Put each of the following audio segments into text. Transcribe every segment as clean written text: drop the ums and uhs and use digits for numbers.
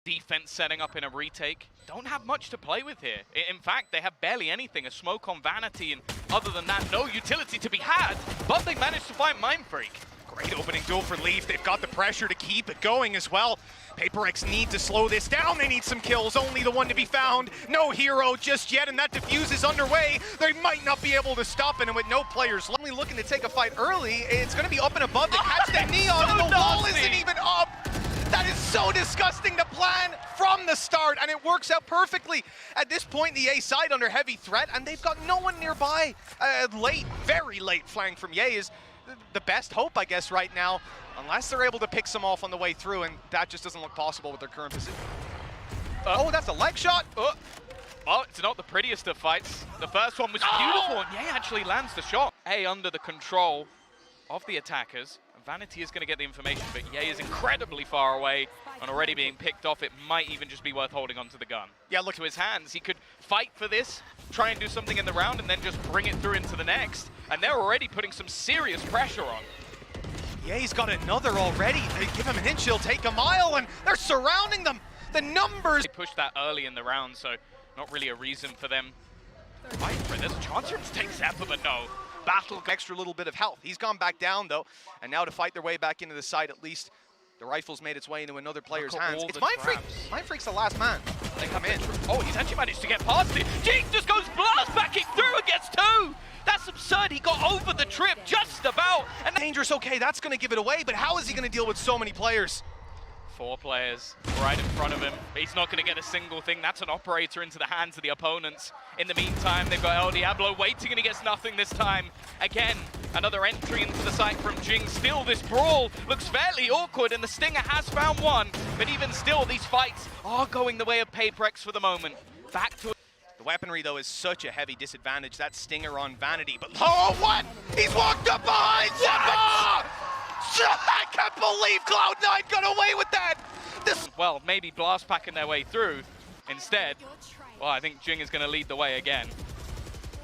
Defense setting up in a retake. Don't have much to play with here. In fact, they have barely anything. A smoke on Vanity, and other than that, no utility to be had. But they managed to find mindfreak. Great opening duel for Leaf. They've got the pressure to keep it going as well. qpert need to slow this down. They need some kills. Only the one to be found. No hero just yet, and that defuse is underway. They might not be able to stop it, and with no players only looking to take a fight early, it's going to be up and above to catch the neon, so and the wall nasty. isn't even up. That is so disgusting to plan from the start, and it works out perfectly. At this point, the A side under heavy threat, and they've got no one nearby. Late, very late flank from Ye is the best hope, I guess, right now, unless they're able to pick some off on the way through, and that just doesn't look possible with their current position. Oh, that's a leg shot. Oh, it's not the prettiest of fights. The first one was beautiful, and Ye actually lands the shot. A under the control of the attackers. Vanity is going to get the information, but Ye is incredibly far away and already being picked off. It might even just be worth holding onto the gun. Yeah, look to his hands. He could fight for this, try and do something in the round, and then just bring it through into the next. And they're already putting some serious pressure on. Ye's got another already. They give him an inch, he'll take a mile, and they're surrounding them. The numbers. They pushed that early in the round, so not really a reason for them. Fight for it. There's a chance for him to take Xeppaa, but no. Battle extra little bit of health. He's gone back down though, and now to fight their way back into the side, at least the rifle's made its way into another player's hands. It's mindfreak. Mindfreak's the last man. They come in. Oh, he's actually managed to get past it. Jinggg just goes blast backing through and gets two. That's absurd. He got over the trip just about. And dangerous. Okay, that's going to give it away. But how is he going to deal with so many players? 4 players right in front of him. He's not going to get a single thing. That's an operator into the hands of the opponents. In the meantime, they've got El Diablo waiting, and he gets nothing this time. Again, another entry into the site from Jinggg. Still, this brawl looks fairly awkward, and the Stinger has found one. But even still, these fights are going the way of qpert for the moment. Back to the weaponry, though, is such a heavy disadvantage. That Stinger on Vanity. But oh, what? He's walked up behind Xeppaa! I can't believe Cloud9 got away with that! Well, maybe blast packing their way through instead. Well, I think Jinggg is going to lead the way again.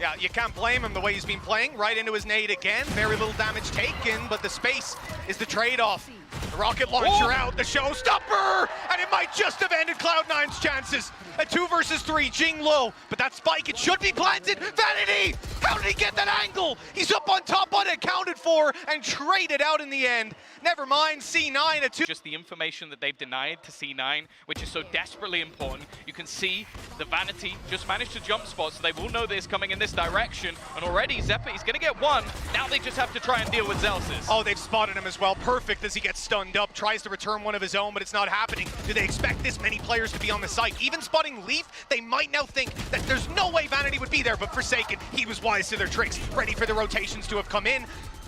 Yeah, you can't blame him the way he's been playing. Right into his nade again. Very little damage taken, but the space is the trade-off. The rocket launcher out, the showstopper! And it might just have ended Cloud9's chances. A 2 versus 3, Jinggg low, but that spike, it should be planted. Vanity! How did he get that angle? He's up on top, unaccounted for, and traded out in the end. Never mind, C9 a 2. Just the information that they've denied to C9, which is so desperately important. You can see the Vanity just managed to jump spot, so they will know this coming in this direction. And already Xeppaa, he's going to get one. Now they just have to try and deal with Zellsis. Oh, they've spotted him as well. Perfect as he gets stunned up. Tries to return one of his own, but it's not happening. Do they expect this many players to be on the site? Even spotting Leaf, they might now think that there's no way Vanity would be there, but Forsaken, he was wise to their tricks. Ready for the rotations to have come in.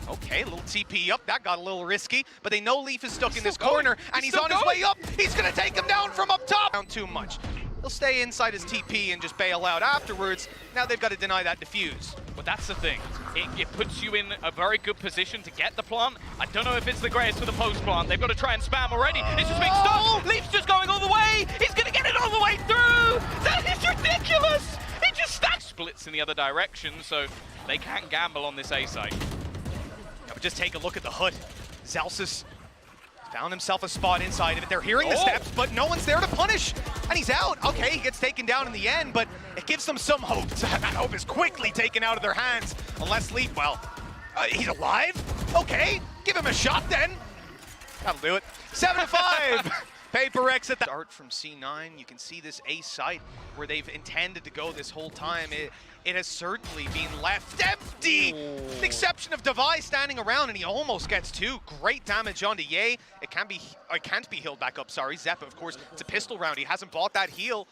Okay, a little TP up. That got a little risky, but they know Leaf is stuck in this corner, and he's on his way up. He's going to take him down from up top. Down too much. He'll stay inside his TP and just bail out afterwards. Now they've got to deny that defuse. But that's the thing. It puts you in a very good position to get the plant. I don't know if it's the greatest for the post plant. They've got to try and spam already. It's just being stuck. Leaf's just going all the way. He's going to get it all the way through. That is ridiculous. He just stacks splits in the other direction, so they can't gamble on this A site. Yeah, but just take a look at the hood. Zellsis found himself a spot inside of it. They're hearing the steps, but no one's there to punish. And he's out. Okay, he gets taken down in the end, but it gives them some hope. That hope is quickly taken out of their hands. Unless Leaf, well, he's alive? Okay, give him a shot then. That'll do it. 7-5. qpert at the start from C9. You can see this A site where they've intended to go this whole time. It has certainly been left empty. The exception of Devi standing around, and he almost gets 2. Great damage onto Ye. It can't be healed back up, sorry. Xeppaa, of course, it's a pistol round. He hasn't bought that heal.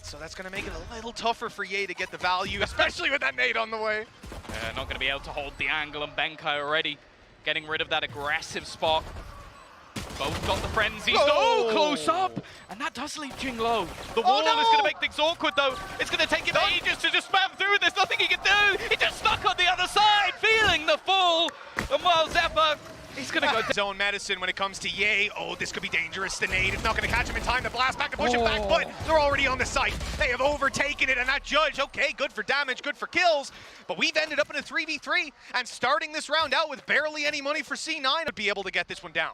So that's going to make it a little tougher for Ye to get the value, especially with that nade on the way. Not going to be able to hold the angle, and Benkai already getting rid of that aggressive spot. Both got the frenzy. Oh, close up! And that does leave Jinggg low. The wall is going to make things awkward, though. It's going to take him ages to just spam through. There's nothing he can do. He just stuck on the other side, feeling the fall. And while Xeppaa, he's going to go zone medicine when it comes to Ye. Oh, this could be dangerous. The nade is not going to catch him in time. The blast back and push him back, but they're already on the site. They have overtaken it, and that judge, okay, good for damage, good for kills. But we've ended up in a 3v3, and starting this round out with barely any money for C9 would be able to get this one down.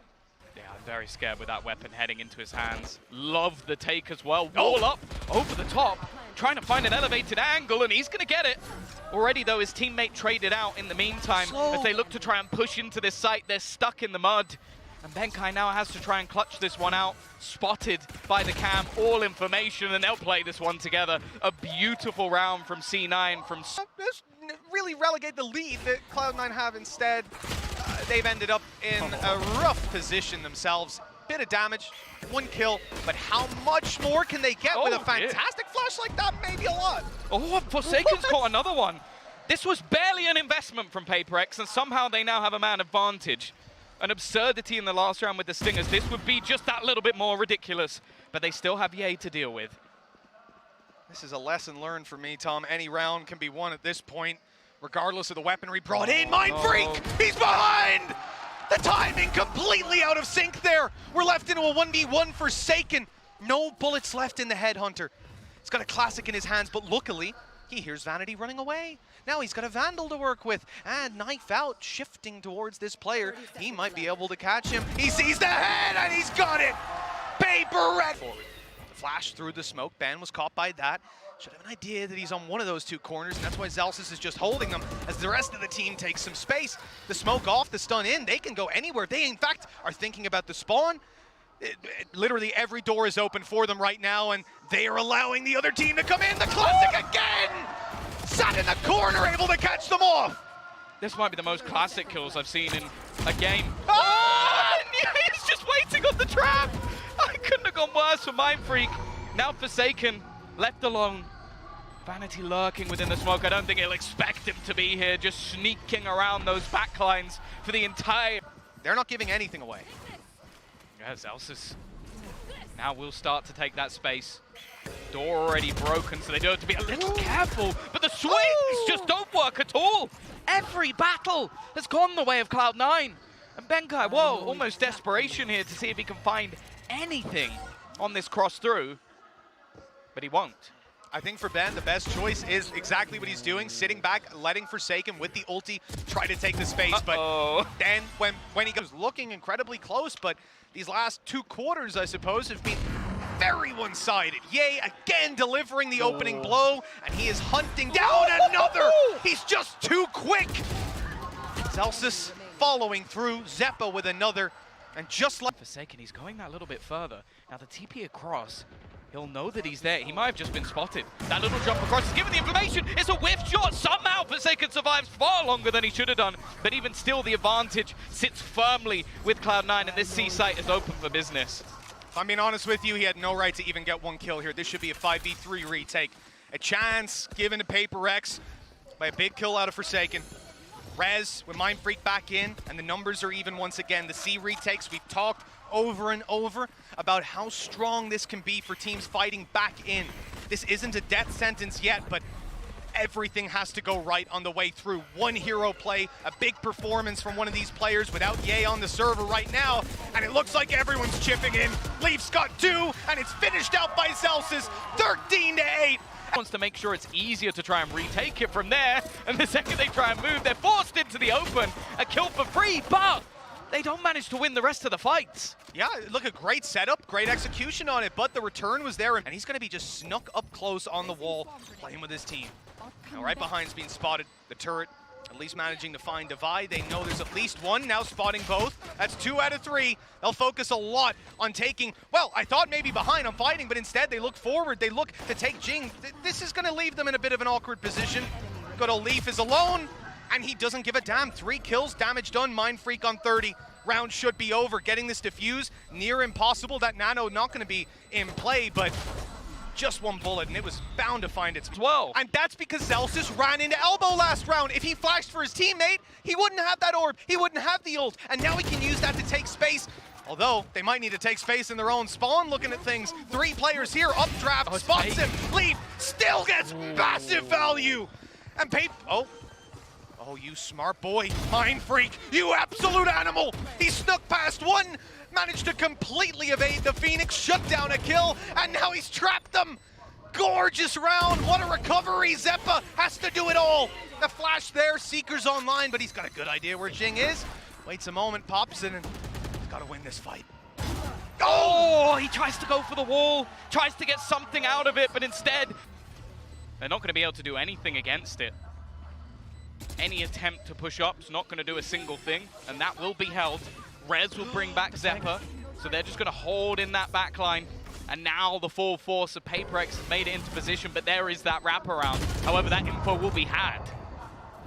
Yeah, Very scared with that weapon heading into his hands. Love the take as well. Wall up over the top, trying to find an elevated angle, and he's going to get it. Already, though, his teammate traded out in the meantime. As they look to try and push into this site, they're stuck in the mud. And Benkai now has to try and clutch this one out. Spotted by the cam, all information, and they'll play this one together. A beautiful round from C9. From really relegate the lead that Cloud9 have instead. They've ended up in a rough position themselves. Bit of damage, 1 kill, but how much more can they get with a fantastic flash like that? Maybe a lot. Oh, Forsaken's caught another one. This was barely an investment from PaperX, and somehow they now have a man advantage. An absurdity in the last round with the Stingers. This would be just that little bit more ridiculous, but they still have Ye to deal with. This is a lesson learned for me, Tom. Any round can be won at this point, regardless of the weaponry brought in. Mindfreak, he's behind! The timing completely out of sync there. We're left into a 1v1 Forsaken. No bullets left in the Headhunter. He's got a classic in his hands, but luckily, he hears Vanity running away. Now he's got a Vandal to work with, and knife out, shifting towards this player. He might be able to catch him. He sees the head, and he's got it! PaperX! Flash through the smoke. Ben was caught by that. Should have an idea that he's on one of those two corners, and that's why Zellsis is just holding them as the rest of the team takes some space. The smoke off, the stun in, they can go anywhere. They, in fact, are thinking about the spawn. Literally every door is open for them right now, and they are allowing the other team to come in. The classic again! Sat in the corner, able to catch them off. This might be the most classic kills I've seen in a game. Oh! He's just waiting on the trap! I couldn't have gone worse for Mindfreak. Now Forsaken, left alone. Vanity lurking within the smoke. I don't think he'll expect him to be here, just sneaking around those backlines for the entire... They're not giving anything away. Yeah, Zellsis now will start to take that space. Door already broken, so they do have to be a little careful. But the swings just don't work at all. Every battle has gone the way of Cloud9. And Benkai, whoa, almost desperation here to see if he can find anything on this cross through. But he won't. I think for Ben, the best choice is exactly what he's doing, sitting back, letting Forsaken with the ulti try to take the space. But then when he goes looking incredibly close, but these last 2 quarters, I suppose, have been very one-sided. Ye again delivering the opening blow, and he is hunting down another. He's just too quick. Zellsis following through, Xeppaa with another, and just like Forsaken, he's going that little bit further. Now the TP across, he'll know that he's there. He might have just been spotted. That little jump across is given the information. It's a whiff shot. Somehow Forsaken survives far longer than he should have done. But even still, the advantage sits firmly with Cloud9, and this C site is open for business. If I'm being honest with you, he had no right to even get 1 kill here. This should be a 5v3 retake. A chance given to PaperX by a big kill out of Forsaken. Rez with Mindfreak back in, and the numbers are even once again. The C retakes, we've talked over and over about how strong this can be for teams fighting back in. This isn't a death sentence yet, but everything has to go right on the way through. One hero play, a big performance from one of these players without Ye on the server right now, and it looks like everyone's chipping in. Leaf's got 2, and it's finished out by Zellsis, 13-8. Wants to make sure it's easier to try and retake it from there, and the second they try and move, they're forced into the open. A kill for free, but they don't manage to win the rest of the fights. Yeah, look, a great setup, great execution on it, but the return was there, and he's going to be just snuck up close on the wall, playing with his team. Now right behind's being spotted, the turret, at least managing to find Divide. They know there's at least one, now spotting both. That's 2 out of 3. They'll focus a lot on taking, well, I thought maybe behind on fighting, but instead they look forward, they look to take Jinggg. This is going to leave them in a bit of an awkward position. Good old Leaf is alone, and he doesn't give a damn. 3 kills, damage done, Mindfreak on 30. Round should be over. Getting this defuse, near impossible. That nano not going to be in play, but just 1 bullet, and it was bound to find its 12. And that's because Zellsis ran into elbow last round. If he flashed for his teammate, he wouldn't have that orb. He wouldn't have the ult, and now he can use that to take space. Although, they might need to take space in their own spawn, looking at things. 3 players here, updraft, spots him. Leaf still gets massive value. And Oh, you smart boy, Mindfreak, you absolute animal! He snuck past 1, managed to completely evade the Phoenix, shut down a kill, and now he's trapped them! Gorgeous round, what a recovery! Xeppaa has to do it all! The flash there, Seeker's online, but he's got a good idea where Jinggg is. Waits a moment, pops in, and he's got to win this fight. Oh, he tries to go for the wall, tries to get something out of it, but instead, they're not going to be able to do anything against it. Any attempt to push up is not going to do a single thing, and that will be held. Rez will bring back Xeppaa, so they're just going to hold in that backline. And now the full force of qpert has made it into position, but there is that wraparound. However, that info will be had.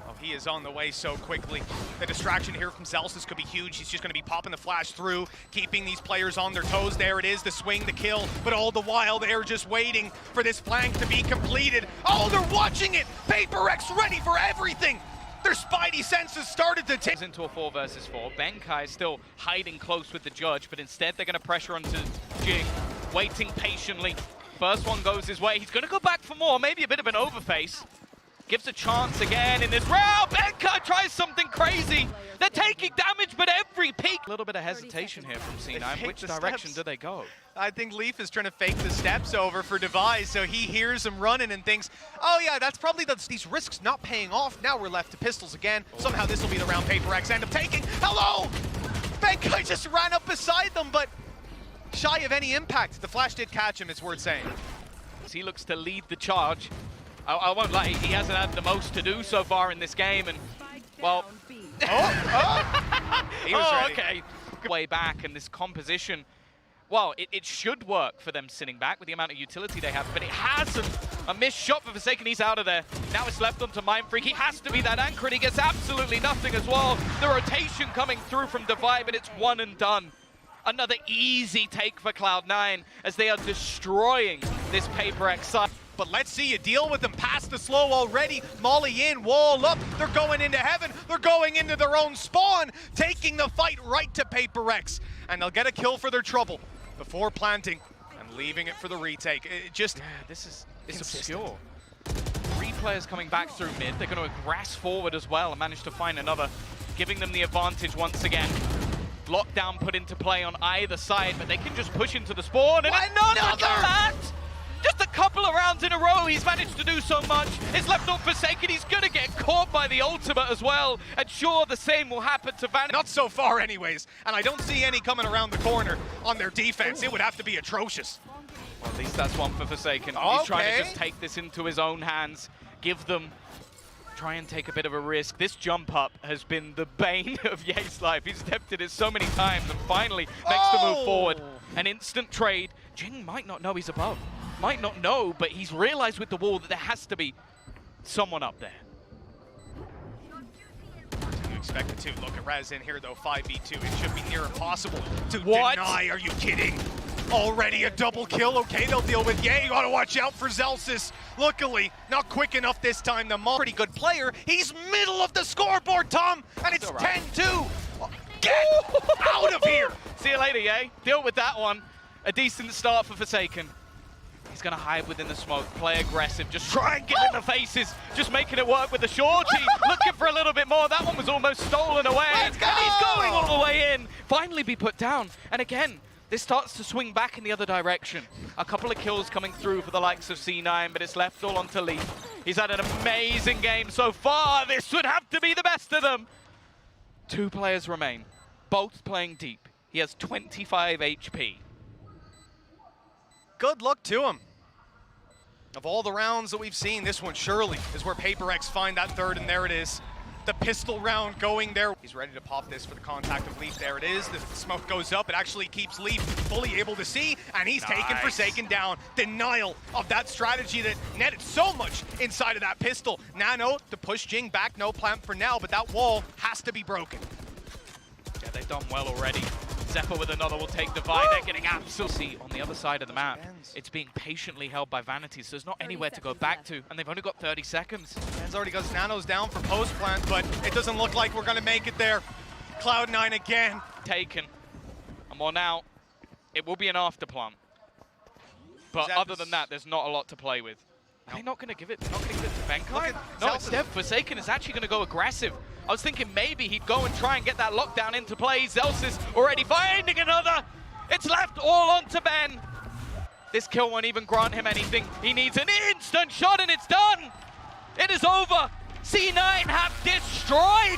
Oh, he is on the way so quickly. The distraction here from Zellsis could be huge. He's just going to be popping the flash through, keeping these players on their toes. There it is, the swing, the kill, but all the while they're just waiting for this flank to be completed. Oh, they're watching it! qpert ready for everything! Their spidey senses started to take into a 4 versus 4. Benkai is still hiding close with the judge, but instead they're going to pressure onto Jinggg, waiting patiently. First one goes his way. He's going to go back for more, maybe a bit of an overface. Gives a chance again in this round. Benkai tries something crazy. They're taking damage, but every peak. A little bit of hesitation here from C9. Which direction do they go? I think Leaf is trying to fake the steps over for Device, so he hears him running and thinks, oh yeah, that's probably these risks not paying off. Now we're left to pistols again. Somehow this will be the round qpert end up taking. Hello! Benkai just ran up beside them, but shy of any impact. The flash did catch him, it's worth saying. He looks to lead the charge. I won't lie, he hasn't had the most to do so far in this game, and, well... He was ready. Okay. Way back, and this composition, well, it should work for them sitting back with the amount of utility they have, but it hasn't. A missed shot for Forsaken, he's out of there. Now it's left onto mindfreak. He has to be that anchor, and he gets absolutely nothing as well. The rotation coming through from Divide, but it's one and done. Another easy take for Cloud9 as they are destroying this qpert side. But let's see you deal with them past the slow already. Molly in, wall up. They're going into heaven. They're going into their own spawn, taking the fight right to qpert. And they'll get a kill for their trouble before planting and leaving it for the retake. It just, it's obscure. 3 players coming back through mid. They're going to grass forward as well and manage to find another, giving them the advantage once again. Lockdown put into play on either side, but they can just push into the spawn and another that! Just a couple of rounds in a row, he's managed to do so much. It's left on Forsaken, he's gonna get caught by the ultimate as well. And sure, the same will happen to Vanity. Not so far anyways, and I don't see any coming around the corner on their defense. It would have to be atrocious. Well, at least that's one for Forsaken. Okay. He's trying to just take this into his own hands, try and take a bit of a risk. This jump up has been the bane of Ye's life. He's attempted it so many times and finally makes the move forward. An instant trade. Jinggg might not know he's above. Might not know, but he's realized with the wall that there has to be someone up there. You expect it to. Look at Rez in here though, 5v2. It should be near impossible to deny. Are you kidding? Already a double kill. Okay, they'll deal with Ye. You gotta watch out for Zellsis. Luckily, not quick enough this time. The pretty good player. He's middle of the scoreboard, Tom, and it's 10-2. Get out of here. See you later, Ye. Deal with that one. A decent start for Forsaken. He's gonna hide within the smoke, play aggressive, just try and get in the faces, just making it work with the shorty, looking for a little bit more. That one was almost stolen away. Let's go! And he's going all the way in. Finally be put down. And again, this starts to swing back in the other direction. A couple of kills coming through for the likes of C9, but it's left all onto Leaf. He's had an amazing game so far. This would have to be the best of them. 2 players remain, both playing deep. He has 25 HP. Good luck to him. Of all the rounds that we've seen, this one surely is where qpert find that third, and there it is. The pistol round going there. He's ready to pop this for the contact of Leaf. There it is. The smoke goes up. It actually keeps Leaf fully able to see, and he's taken Forsaken down. Denial of that strategy that netted so much inside of that pistol. Nano to push Jinggg back. No plant for now, but that wall has to be broken. Yeah, they've done well already. Xeppaa with another will take Divide. They're getting absolutely on the other side of the map. It's being patiently held by Vanity, so there's not anywhere to go back to, and they've only got 30 seconds. Ben's already got his nanos down for post plant, but it doesn't look like we're gonna make it there. Cloud9 again. Taken. And well, now, it will be an after plant. But other than that, there's not a lot to play with. Are they not going to give it? Not going to give it to Benkai? No, instead, Forsaken is actually going to go aggressive. I was thinking maybe he'd go and try and get that lockdown into play. Zellsis already finding another. It's left all onto Ben. This kill won't even grant him anything. He needs an instant shot and it's done. It is over. C9 have destroyed